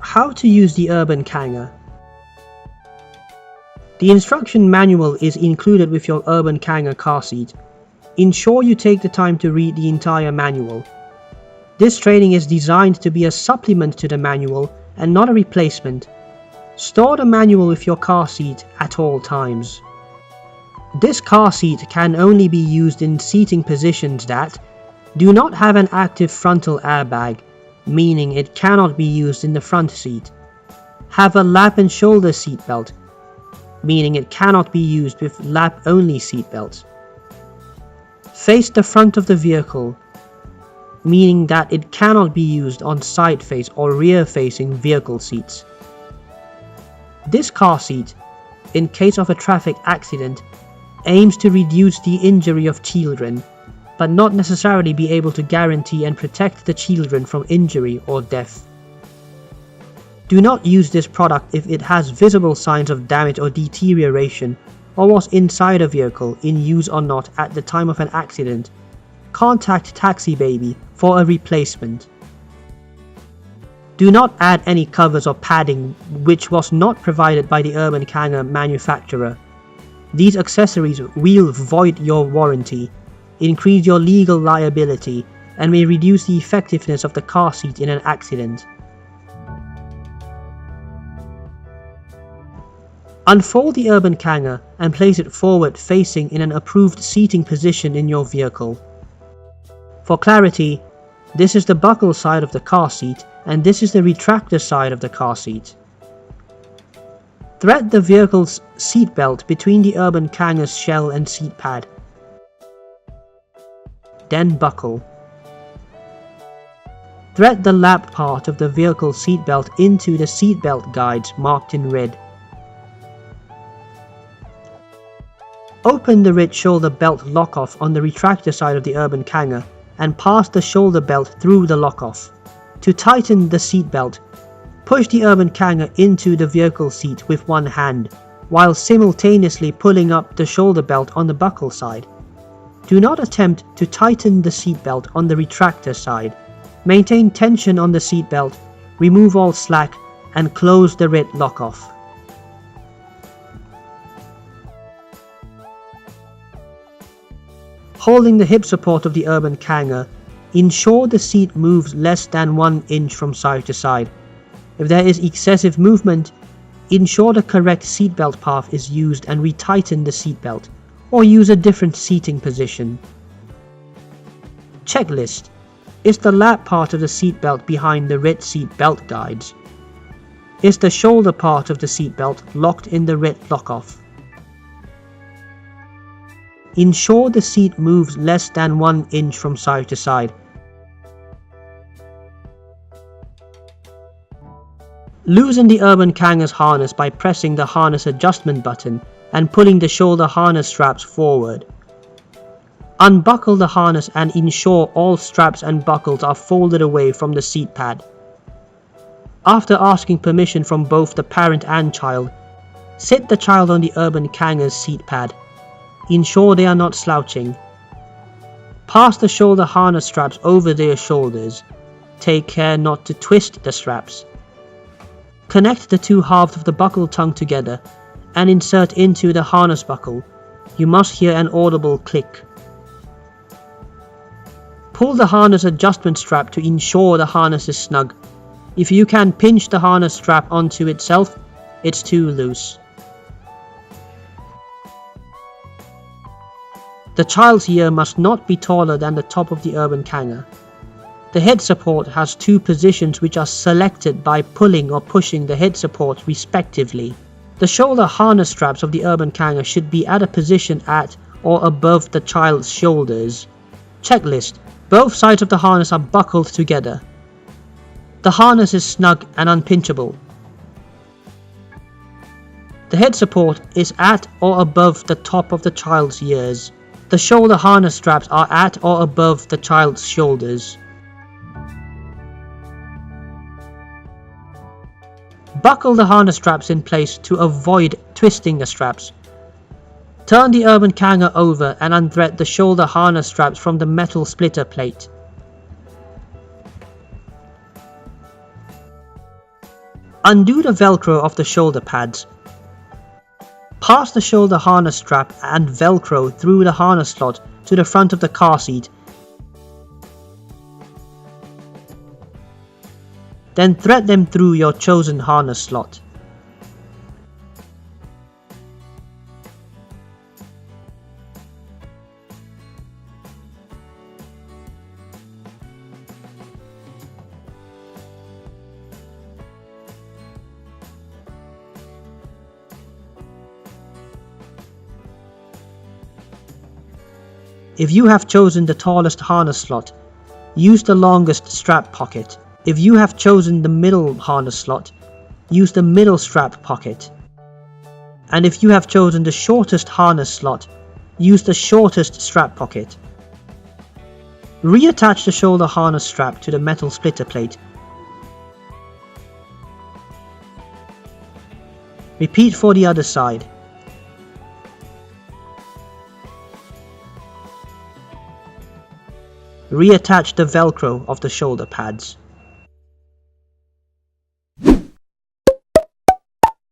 How to use the urban Kanga. The instruction manual is included with your urban Kanga car seat. Ensure you take the time to read the entire manual. This training is designed to be a supplement to the manual and not a replacement. Store the manual with your car seat at all times. This car seat can only be used in seating positions that do not have an active frontal airbag, meaning it cannot be used in the front seat. Have a lap and shoulder seatbelt, meaning it cannot be used with lap-only seatbelts. Face the front of the vehicle, meaning that it cannot be used on side-face or rear-facing vehicle seats. This car seat, in case of a traffic accident, aims to reduce the injury of children, but not necessarily be able to guarantee and protect the children from injury or death. Do not use this product if it has visible signs of damage or deterioration, or was inside a vehicle in use or not at the time of an accident. Contact Taxi Baby for a replacement. Do not add any covers or padding which was not provided by the urban Kanga manufacturer. These accessories will void your warranty, increase your legal liability, and may reduce the effectiveness of the car seat in an accident. Unfold the urban Kanga and place it forward facing in an approved seating position in your vehicle. For clarity, this is the buckle side of the car seat and this is the retractor side of the car seat. Thread the vehicle's seat belt between the urban Kanga's shell and seat pad. Then buckle. Thread the lap part of the vehicle's seat belt into the seat belt guides marked in red. Open the red shoulder belt lock-off on the retractor side of the urban Kanga and pass the shoulder belt through the lock-off. To tighten the seat belt, push the urban Kanga into the vehicle seat with one hand, while simultaneously pulling up the shoulder belt on the buckle side. Do not attempt to tighten the seat belt on the retractor side. Maintain tension on the seat belt, remove all slack, and close the red lock-off. Holding the hip support of the urban Kanga, ensure the seat moves less than 1 inch from side to side. If there is excessive movement, ensure the correct seatbelt path is used and retighten the seatbelt, or use a different seating position. Checklist. Is the lap part of the seatbelt behind the red seat belt guides? Is the shoulder part of the seatbelt locked in the red lock-off? Ensure the seat moves less than 1 inch from side to side. Loosen the urban Kanga's harness by pressing the harness adjustment button and pulling the shoulder harness straps forward. Unbuckle the harness and ensure all straps and buckles are folded away from the seat pad. After asking permission from both the parent and child, sit the child on the urban Kanga's seat pad. Ensure they are not slouching. Pass the shoulder harness straps over their shoulders. Take care not to twist the straps. Connect the two halves of the buckle tongue together and insert into the harness buckle. You must hear an audible click. Pull the harness adjustment strap to ensure the harness is snug. If you can pinch the harness strap onto itself, it's too loose. The child's ear must not be taller than the top of the urban Kanga. The head support has two positions which are selected by pulling or pushing the head support respectively. The shoulder harness straps of the urban Kanga should be at a position at or above the child's shoulders. Checklist. Both sides of the harness are buckled together. The harness is snug and unpinchable. The head support is at or above the top of the child's ears. The shoulder harness straps are at or above the child's shoulders. Buckle the harness straps in place to avoid twisting the straps. Turn the urban Kanga over and unthread the shoulder harness straps from the metal splitter plate. Undo the velcro of the shoulder pads. Pass the shoulder harness strap and velcro through the harness slot to the front of the car seat. Then thread them through your chosen harness slot. If you have chosen the tallest harness slot, use the longest strap pocket. If you have chosen the middle harness slot, use the middle strap pocket. And if you have chosen the shortest harness slot, use the shortest strap pocket. Reattach the shoulder harness strap to the metal splitter plate. Repeat for the other side. Reattach the velcro of the shoulder pads.